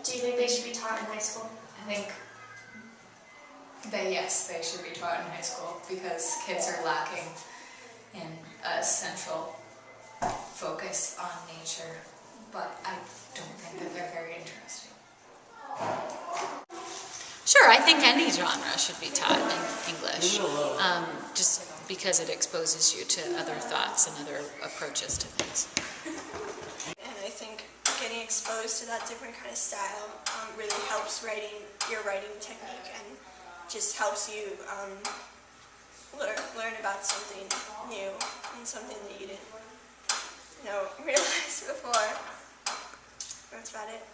Do you think they should be taught in high school? I think that yes, they should be taught in high school because kids are lacking in a central focus on nature, but I don't think that they're very interesting. Sure, I think any genre should be taught in English, just because it exposes you to other thoughts and other approaches to things. And I think getting exposed to that different kind of style really helps your writing technique, and just helps you learn about something new and something that you didn't realize before. That's about it.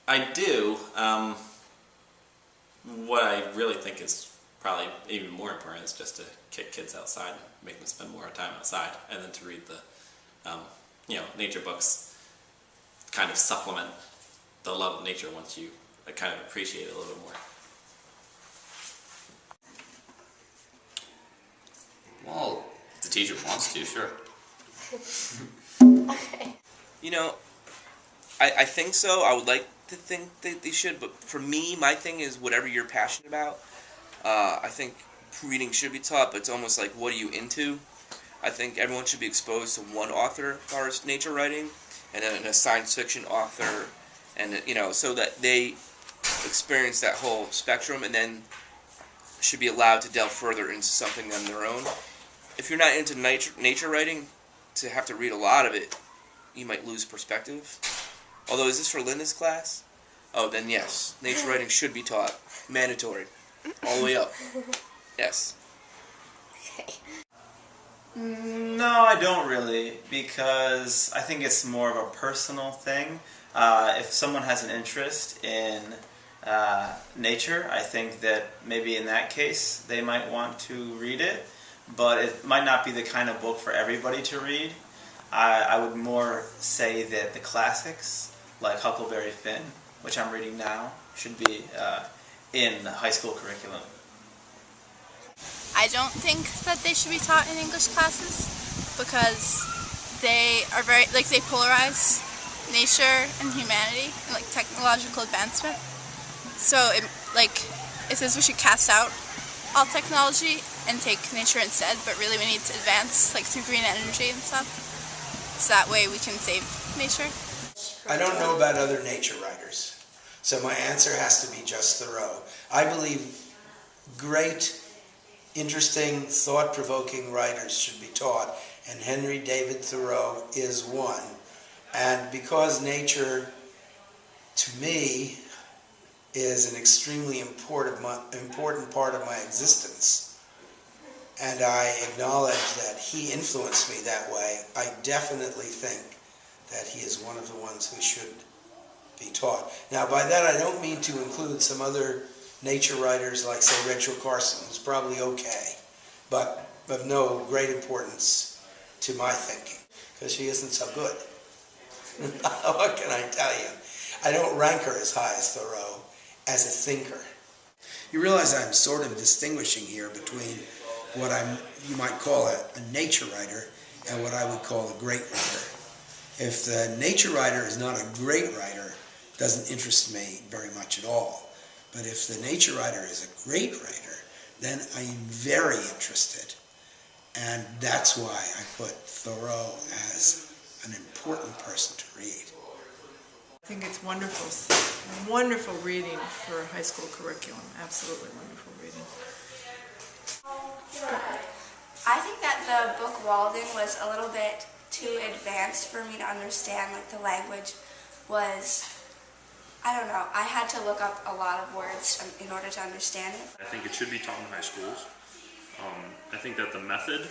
I do. What I really think is probably even more important is just to kick kids outside and make them spend more time outside, and then to read the nature books kind of supplement the love of nature once you kind of appreciate it a little bit more. Well, if the teacher wants to, sure. Okay. I think so. I would like to think that they should, but for me, my thing is whatever you're passionate about. I think reading should be taught, but it's almost like, what are you into? I think everyone should be exposed to one author as far as nature writing, and then a science fiction author, and so that they experience that whole spectrum, and then should be allowed to delve further into something on their own. If you're not into nature writing, to have to read a lot of it, you might lose perspective. Although, is this for Linda's class? Oh, then yes, nature writing should be taught. Mandatory. All the way up. Yes. Okay. No, I don't really, because I think it's more of a personal thing. If someone has an interest in nature, I think that maybe in that case they might want to read it, but it might not be the kind of book for everybody to read. I would more say that the classics, like Huckleberry Finn, which I'm reading now, should be in the high school curriculum. I don't think that they should be taught in English classes because they are they polarize nature and humanity and technological advancement. So it says we should cast out all technology and take nature instead, but really we need to advance through green energy and stuff, so that way we can save nature. I don't know about other nature writers, so my answer has to be just Thoreau. I believe great, interesting, thought-provoking writers should be taught, and Henry David Thoreau is one. And because nature, to me, is an extremely important part of my existence, and I acknowledge that he influenced me that way, I definitely think that he is one of the ones who should be taught. Now, by that I don't mean to include some other nature writers like, say, Rachel Carson, who's probably okay, but of no great importance to my thinking, because she isn't so good. What can I tell you? I don't rank her as high as Thoreau as a thinker. You realize I'm sort of distinguishing here between what you might call a nature writer and what I would call a great writer. If the nature writer is not a great writer, it doesn't interest me very much at all. But if the nature writer is a great writer, then I am very interested. And that's why I put Thoreau as an important person to read. I think it's wonderful reading for high school curriculum. Absolutely wonderful reading. I think that the book Walden was a little bit too advanced for me to understand. The language was, I don't know, I had to look up a lot of words in order to understand it. I think it should be taught in high schools. I think that the method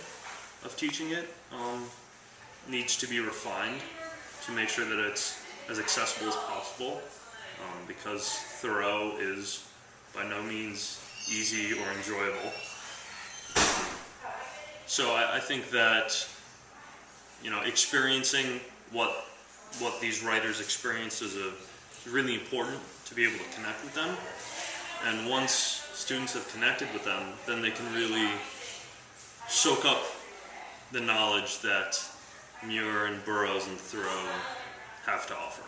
of teaching it needs to be refined to make sure that it's as accessible as possible, because Thoreau is by no means easy or enjoyable. So I think that experiencing what these writers experience is really important to be able to connect with them. And once students have connected with them, then they can really soak up the knowledge that Muir and Burroughs and Thoreau have to offer.